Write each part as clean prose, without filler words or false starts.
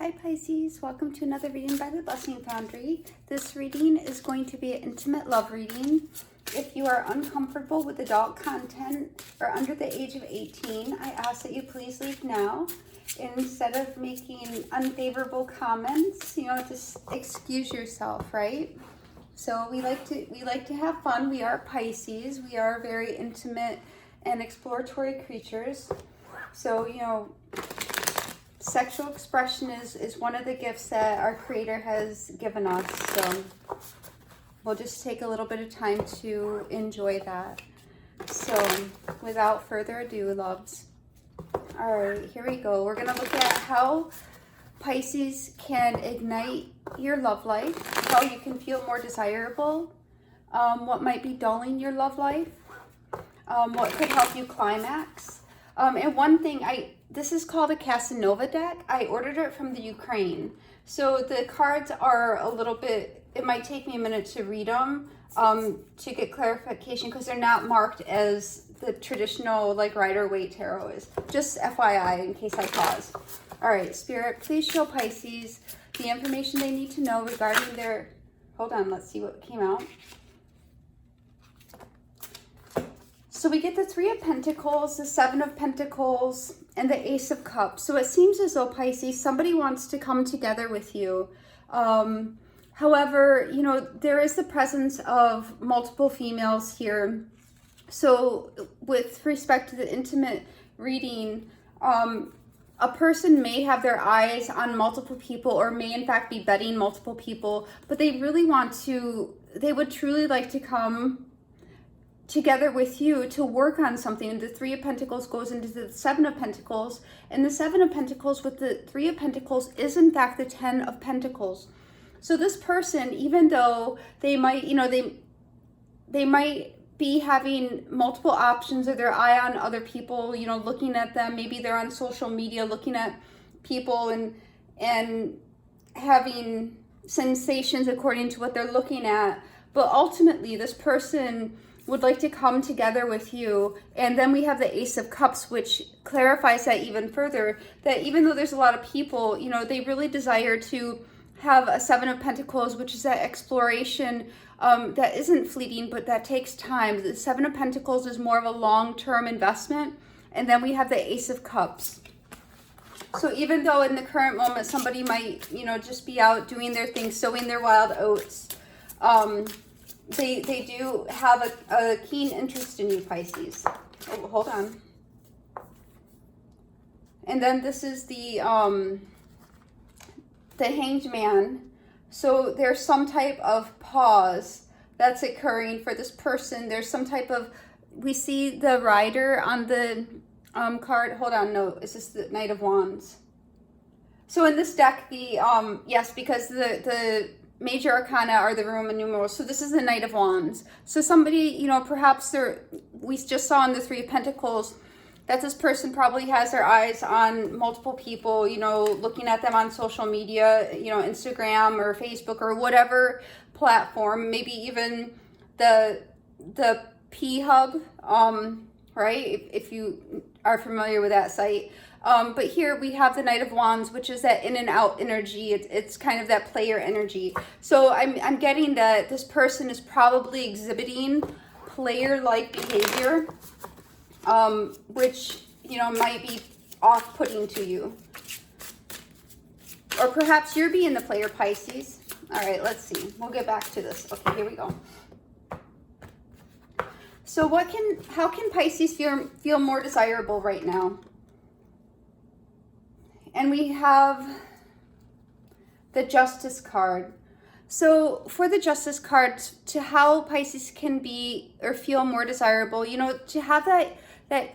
Hi Pisces, welcome to another reading by the Blessings Foundry. This reading is going to be an intimate love reading. If you are uncomfortable with adult content or under the age of 18, I ask that you please leave now. Instead of making unfavorable comments, just excuse yourself, right? So we like to have fun. We are Pisces. We are very intimate and exploratory creatures. So, sexual expression is one of the gifts that our Creator has given us. So we'll just take a little bit of time to enjoy that. So without further ado, loves. All right, here we go. We're going to look at how Pisces can ignite your love life, how you can feel more desirable, what might be dulling your love life, what could help you climax. And one thing, this is called a Casanova deck. I ordered it from the Ukraine. So the cards are a little bit, it might take me a minute to read them to get clarification because they're not marked as the traditional like Rider-Waite tarot is. Just FYI in case I pause. All right, Spirit, please show Pisces the information they need to know regarding their, hold on, let's see what came out. So we get the Three of Pentacles, the Seven of Pentacles, and the Ace of Cups. So it seems as though, Pisces, somebody wants to come together with you. However, there is the presence of multiple females here. So with respect to the intimate reading, a person may have their eyes on multiple people or may in fact be betting multiple people, but they really they would truly like to come together with you to work on something. The Three of Pentacles goes into the Seven of Pentacles, and the Seven of Pentacles with the Three of Pentacles is in fact the Ten of Pentacles. So this person, even though they might, they might be having multiple options or their eye on other people, looking at them, maybe they're on social media looking at people and having sensations according to what they're looking at, but ultimately this person would like to come together with you. And then we have the Ace of Cups, which clarifies that even further, that even though there's a lot of people, they really desire to have a Seven of Pentacles, which is that exploration that isn't fleeting, but that takes time. The Seven of Pentacles is more of a long-term investment. And then we have the Ace of Cups. So even though in the current moment, somebody might, just be out doing their thing, sowing their wild oats, they do have a keen interest in you, Pisces. Oh, hold on. And then this is the Hanged Man. So there's some type of pause that's occurring for this person. There's some type of, we see the Rider on the card. Hold on, no, is this the Knight of Wands? So in this deck, yes, because the major arcana are the Roman numerals. So this is the Knight of Wands. So somebody, perhaps we just saw in the Three of Pentacles that this person probably has their eyes on multiple people, looking at them on social media, Instagram or Facebook or whatever platform, maybe even the P Hub, right? If you are familiar with that site. But here we have the Knight of Wands, which is that in and out energy. It's kind of that player energy. So I'm getting that this person is probably exhibiting player-like behavior, which, might be off-putting to you. Or perhaps you're being the player, Pisces. All right, let's see. We'll get back to this. Okay, here we go. So how can Pisces feel more desirable right now? And we have the Justice card. So for the Justice card, to how Pisces can be or feel more desirable, to have that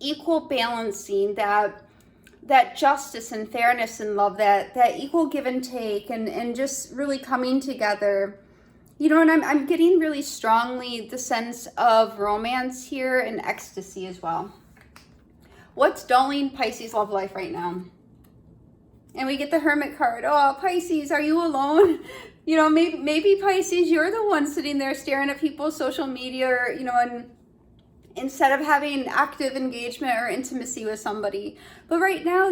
equal balancing, that justice and fairness in love, that equal give and take, and just really coming together. And I'm getting really strongly the sense of romance here and ecstasy as well. What's dulling Pisces' love life right now? And we get the Hermit card. Oh, Pisces, are you alone? Maybe Pisces, you're the one sitting there staring at people's social media, and instead of having active engagement or intimacy with somebody. But right now,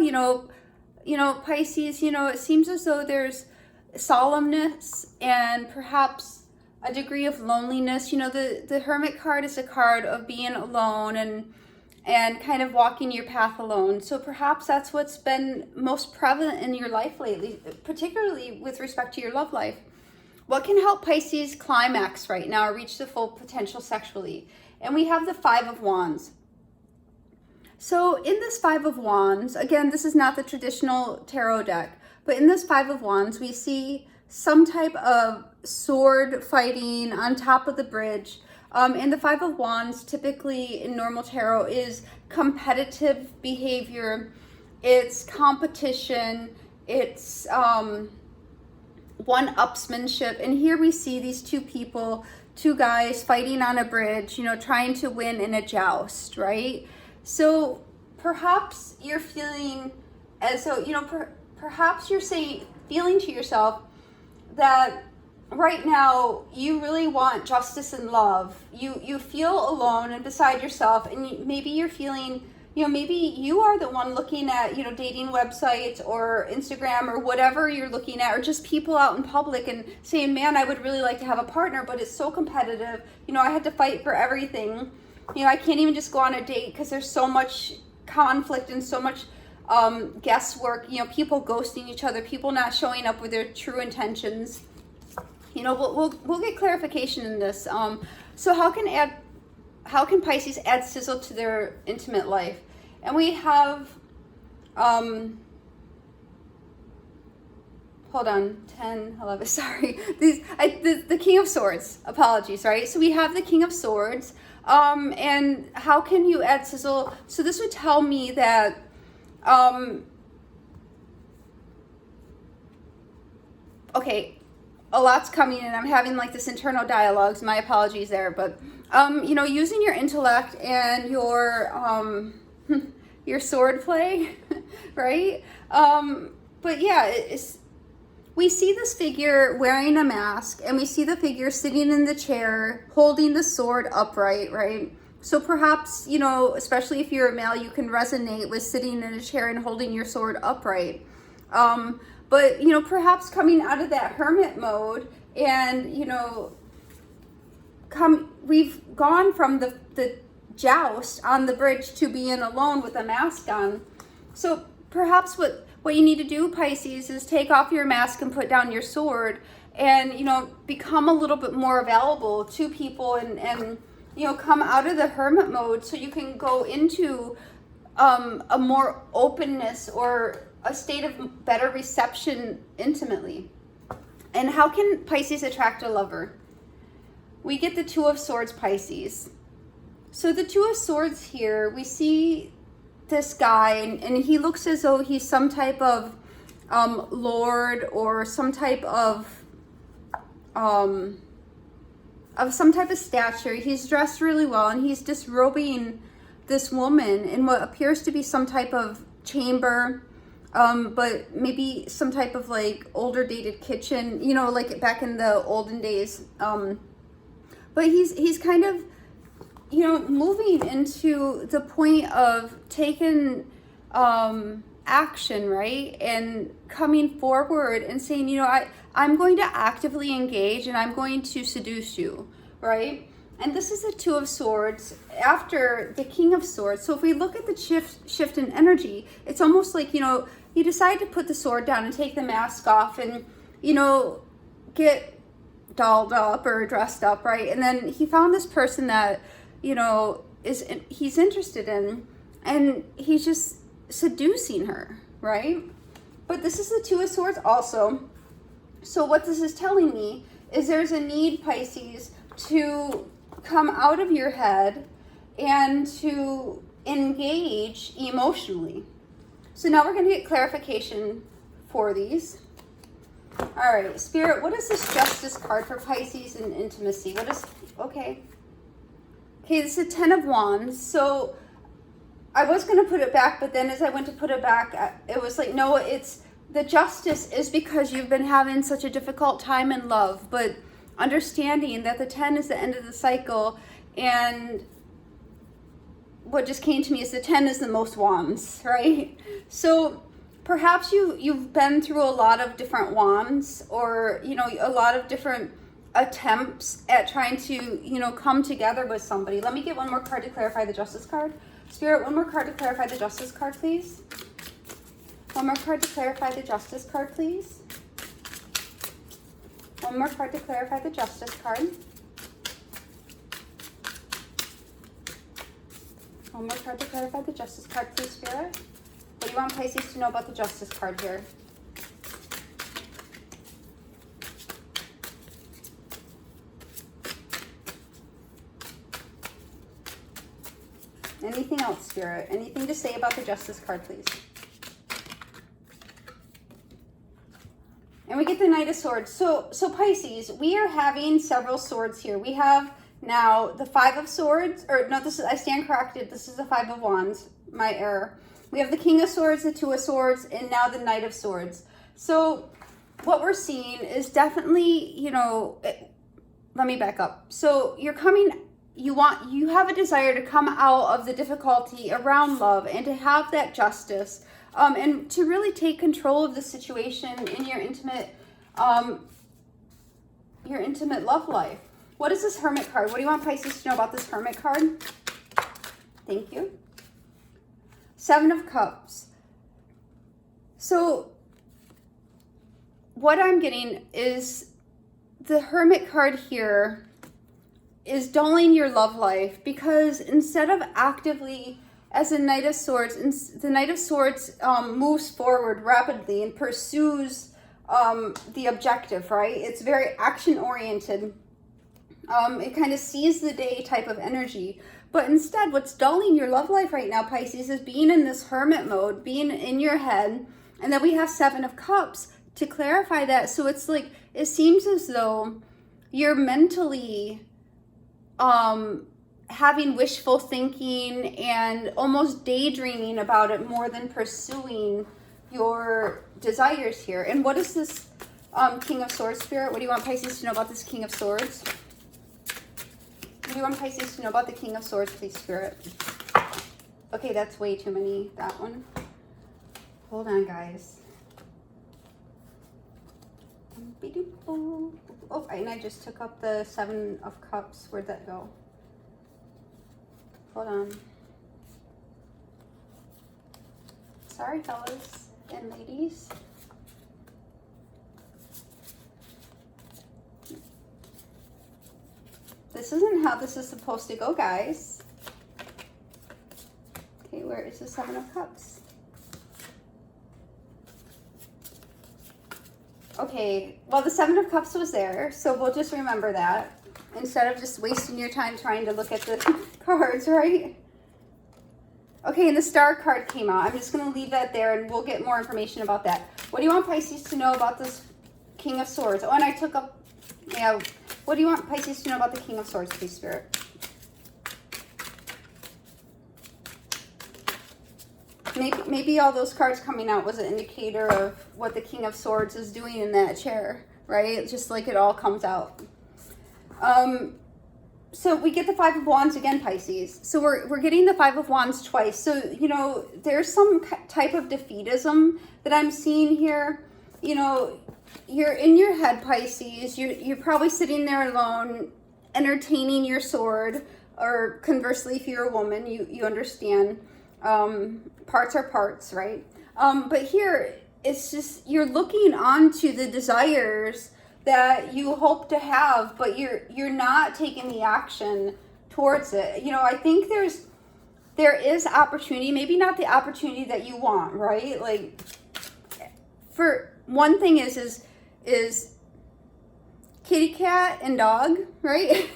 Pisces, it seems as though there's solemnness and perhaps a degree of loneliness. The Hermit card is a card of being alone and kind of walking your path alone. So perhaps that's what's been most prevalent in your life lately, particularly with respect to your love life. What can help Pisces climax right now or reach the full potential sexually? And we have the Five of Wands. So in this Five of Wands, again, this is not the traditional tarot deck, but in this Five of Wands, we see some type of sword fighting on top of the bridge. And the Five of Wands, typically in normal tarot, is competitive behavior. It's competition. It's one-upsmanship. And here we see these two people, two guys fighting on a bridge, trying to win in a joust, right? So perhaps you're feeling as though, perhaps you're feeling to yourself that right now you really want justice and love. You feel alone and beside yourself, and maybe you're feeling, maybe you are the one looking at, dating websites or Instagram or whatever you're looking at, or just people out in public and saying, man, I would really like to have a partner, but it's so competitive. I had to fight for everything. I can't even just go on a date because there's so much conflict and so much guesswork, people ghosting each other, people not showing up with their true intentions. We'll get clarification in this. So how can Pisces add sizzle to their intimate life? And we have, hold on, 10, 11, sorry. The King of Swords, apologies, right? So we have the King of Swords. And how can you add sizzle? So this would tell me that, okay, a lot's coming and I'm having like this internal dialogues. My apologies there, but using your intellect and your sword play, right? But yeah, we see this figure wearing a mask, and we see the figure sitting in the chair holding the sword upright, right? So perhaps, especially if you're a male, you can resonate with sitting in a chair and holding your sword upright. But, perhaps coming out of that hermit mode and, we've gone from the joust on the bridge to being alone with a mask on. So perhaps what you need to do, Pisces, is take off your mask and put down your sword and, become a little bit more available to people and come out of the hermit mode so you can go into a more openness or a state of better reception intimately. And how can Pisces attract a lover? We get the Two of Swords, Pisces. So the Two of Swords here, we see this guy and he looks as though he's some type of lord or some type of some type of stature. He's dressed really well and he's disrobing this woman in what appears to be some type of chamber, but maybe some type of like older dated kitchen, like back in the olden days. But he's kind of, moving into the point of taking action, right? And coming forward and saying, I'm going to actively engage and I'm going to seduce you, right? And this is the Two of Swords after the King of Swords. So if we look at the shift in energy, it's almost like, you decide to put the sword down and take the mask off and, get dolled up or dressed up, right? And then he found this person that, he's interested in, and he's just seducing her, right? But this is the Two of Swords also. So what this is telling me is there's a need, Pisces, to come out of your head and to engage emotionally. So now we're going to get clarification for these. All right, Spirit, what is this Justice card for Pisces and intimacy? Okay, this is 10 of Wands. So I was going to put it back, but then as I went to put it back, it was like, no, it's the Justice is because you've been having such a difficult time in love, but understanding that the 10 is the end of the cycle, and what just came to me is the 10 is the most wands, right? So perhaps you've been through a lot of different wands, or, you know, a lot of different attempts at trying to, you know, come together with somebody. Let me get one more card to clarify the Justice card. Spirit, one more card to clarify the Justice card, please. One more card to clarify the Justice card, please. One more card to clarify the Justice card. One more card to clarify the Justice card, please, Spirit. What do you want Pisces to know about the Justice card here? Anything else, Spirit? Anything to say about the Justice card, please? And we get the Knight of Swords. So Pisces, we are having several swords here. We have now the Five of Swords, or no, this is, I stand corrected. This is the Five of Wands, my error. We have the King of Swords, the Two of Swords, and now the Knight of Swords. So what we're seeing is definitely, you know, let me back up. So you're coming, you have a desire to come out of the difficulty around love and to have that justice, and to really take control of the situation in your intimate love life. What is this Hermit card? What do you want Pisces to know about this Hermit card? Thank you. Seven of Cups. So what I'm getting is the Hermit card here is dulling your love life, because instead of actively, as a Knight of Swords, the Knight of Swords moves forward rapidly and pursues the objective, right? It's very action oriented. It kind of seize the day type of energy. But instead, what's dulling your love life right now, Pisces, is being in this hermit mode, being in your head. And then we have Seven of Cups to clarify that. So it's like, it seems as though you're mentally having wishful thinking and almost daydreaming about it more than pursuing your desires here. And what is this King of Swords, Spirit? What do you want Pisces to know about this King of Swords? What do you want Pisces to know about the King of Swords, please, Spirit? Okay, that's way too many, that one. Hold on, guys. Oh, and I just took up the Seven of Cups. Where'd that go? Hold on. Sorry, fellas and ladies. This isn't how this is supposed to go, guys. Okay, where is the Seven of Cups? Okay, well, the Seven of Cups was there, so we'll just remember that instead of just wasting your time trying to look at the cards, right? Okay, and the Star card came out. I'm just going to leave that there, and we'll get more information about that. What do you want Pisces to know about this King of Swords? Oh, and I took up, yeah, what do you want Pisces to know about the King of Swords, please, Spirit? Maybe all those cards coming out was an indicator of what the King of Swords is doing in that chair, right? Just like it all comes out. So we get the Five of Wands again, Pisces. So we're getting the Five of Wands twice. So, you know, there's some type of defeatism that I'm seeing here. You know, you're in your head, Pisces. You're probably sitting there alone, entertaining your sword, or conversely, if you're a woman, you understand. Parts are parts, right? But here, it's just, you're looking onto the desires that you hope to have, but you're not taking the action towards it. You know, I think there is opportunity, maybe not the opportunity that you want, right? Like, for one thing is kitty cat and dog, right?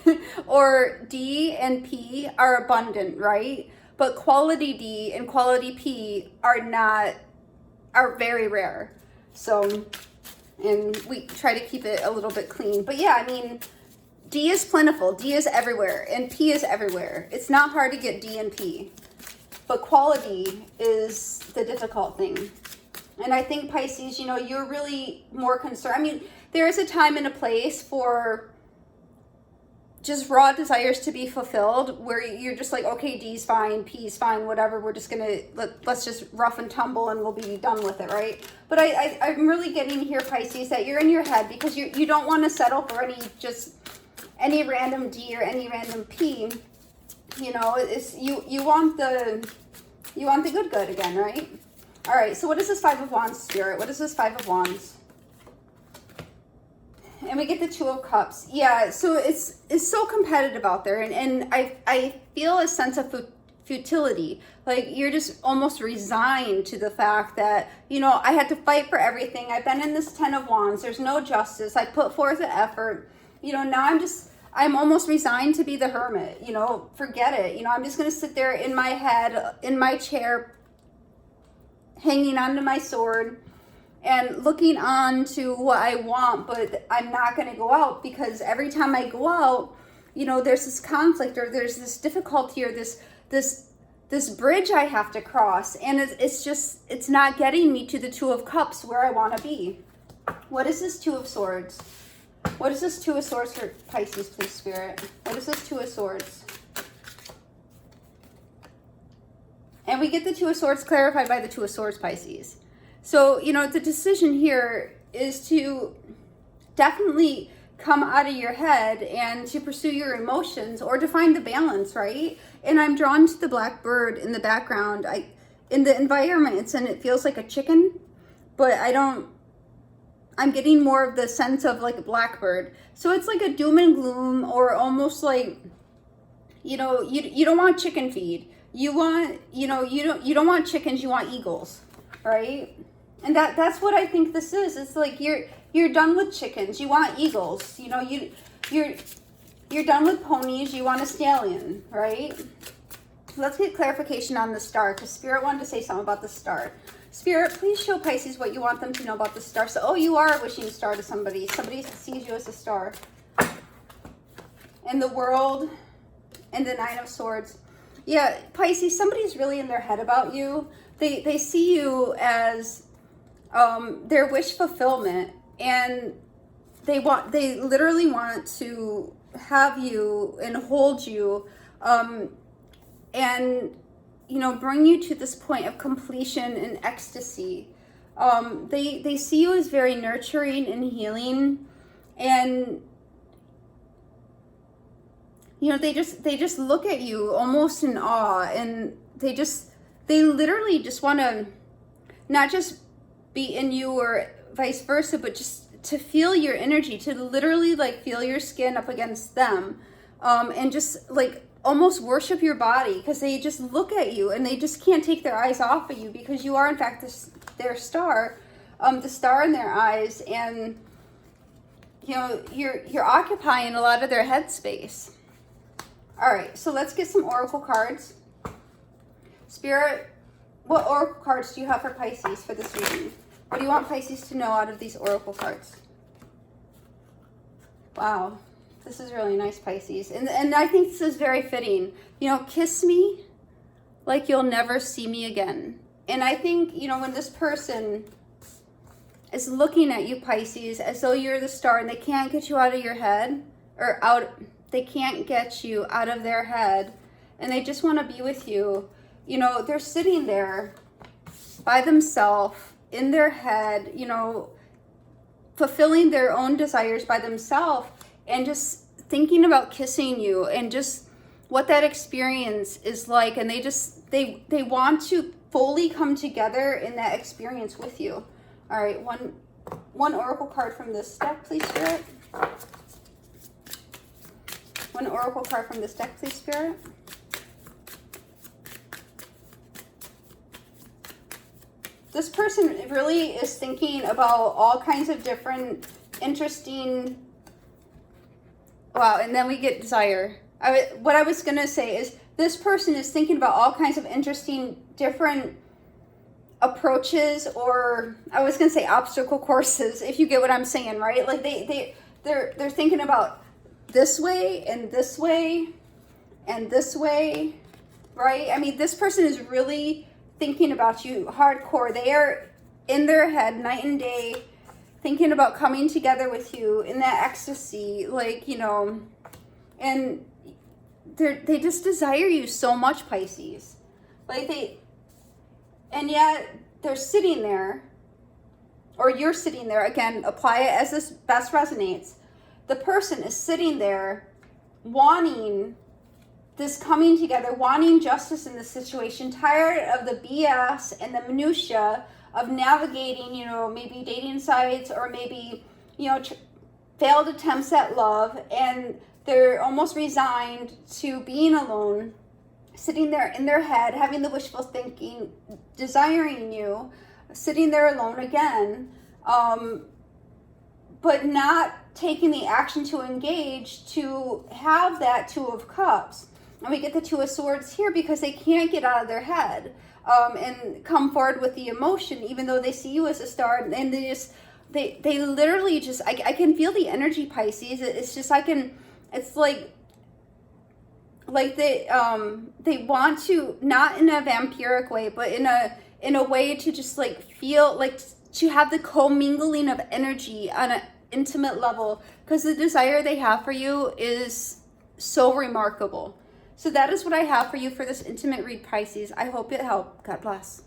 Or D and P are abundant, right? But quality D and quality P are very rare. So, and we try to keep it a little bit clean. But yeah, I mean, D is plentiful. D is everywhere. And P is everywhere. It's not hard to get D and P. But quality is the difficult thing. And I think, Pisces, you know, you're really more concerned. I mean, there is a time and a place for just raw desires to be fulfilled, where you're just like, okay, D's fine, P's fine, whatever, we're just gonna, let's just rough and tumble and we'll be done with it, right? But I'm really getting here, Pisces, that you're in your head because you don't want to settle for any random D or any random P. You know, it's you want the good again, right? All right, so what is this Five of Wands, Spirit? What is this Five of Wands? And we get the Two of Cups. Yeah, so it's so competitive out there, and I feel a sense of futility. Like you're just almost resigned to the fact that, you know, I had to fight for everything. I've been in this Ten of Wands. There's no justice. I put forth the effort. You know, now I'm almost resigned to be the hermit. You know, forget it. You know, I'm just going to sit there in my head, in my chair, hanging onto my sword and looking on to what I want, but I'm not going to go out because every time I go out, you know, there's this conflict or there's this difficulty or this bridge I have to cross, and it's not getting me to the Two of Cups where I want to be. What is this Two of Swords? What is this Two of Swords for Pisces, please, Spirit? What is this Two of Swords? And we get the Two of Swords clarified by the Two of Swords, Pisces. So, you know, the decision here is to definitely come out of your head and to pursue your emotions or to find the balance, right? And I'm drawn to the black bird in the background. In the environment, and it feels like a chicken, but I'm getting more of the sense of like a blackbird. So it's like a doom and gloom, or almost like, you know, you don't want chicken feed. You want, you know, you don't want chickens, you want eagles, right? And that's what I think this is. It's like you're done with chickens. You want eagles. You know, you're done with ponies. You want a stallion, right? Let's get clarification on the star, because Spirit wanted to say something about the star. Spirit, please show Pisces what you want them to know about the star. So, oh, you are a wishing star to somebody. Somebody sees you as a star. And the World, and the Nine of Swords. Yeah, Pisces, somebody's really in their head about you. They see you as their wish fulfillment, and they literally want to have you and hold you, and you know, bring you to this point of completion and ecstasy. They see you as very nurturing and healing, and you know, they just look at you almost in awe, and they literally just want to not just be in you or vice versa, but just to feel your energy, to literally like feel your skin up against them, and just like almost worship your body, because they just look at you and they just can't take their eyes off of you, because you are in fact their star, the star in their eyes, and you know, you're occupying a lot of their headspace. All right, so let's get some oracle cards. Spirit, what oracle cards do you have for Pisces for this reading? What do you want Pisces to know out of these oracle cards? Wow, this is really nice, Pisces. And I think this is very fitting. You know, kiss me like you'll never see me again. And I think, you know, when this person is looking at you, Pisces, as though you're the star, and they can't get you out of your head, or they can't get you out of their head, and they just want to be with you. You know, they're sitting there by themselves in their head, you know, fulfilling their own desires by themselves, and just thinking about kissing you and just what that experience is like. And they want to fully come together in that experience with you. All right, one oracle card from this deck, please, Spirit. One oracle card from this deck, please, Spirit. This person really is thinking about all kinds of different interesting, wow, and then we get desire. What I was going to say is this person is thinking about all kinds of interesting different approaches, or I was going to say obstacle courses, if you get what I'm saying, right? Like they're thinking about this way and this way and this way, right? I mean, this person is really thinking about you hardcore. They are in their head night and day thinking about coming together with you in that ecstasy, like, you know, And they just desire you so much, Pisces. And yet they're sitting there, or you're sitting there, again, apply it as this best resonates. The person is sitting there wanting this coming together, wanting justice in this situation, tired of the BS and the minutia of navigating, maybe dating sites, or maybe, failed attempts at love, and they're almost resigned to being alone, sitting there in their head, having the wishful thinking, desiring you, sitting there alone again, but not taking the action to engage, to have that Two of Cups. And we get the Two of Swords here because they can't get out of their head and come forward with the emotion, even though they see you as a star, and they literally just, I can feel the energy, Pisces. It's just, it's like they want to, not in a vampiric way, but in a way to just feel to have the commingling of energy on an intimate level, because the desire they have for you is so remarkable. So that is what I have for you for this intimate read, Pisces. I hope it helped. God bless.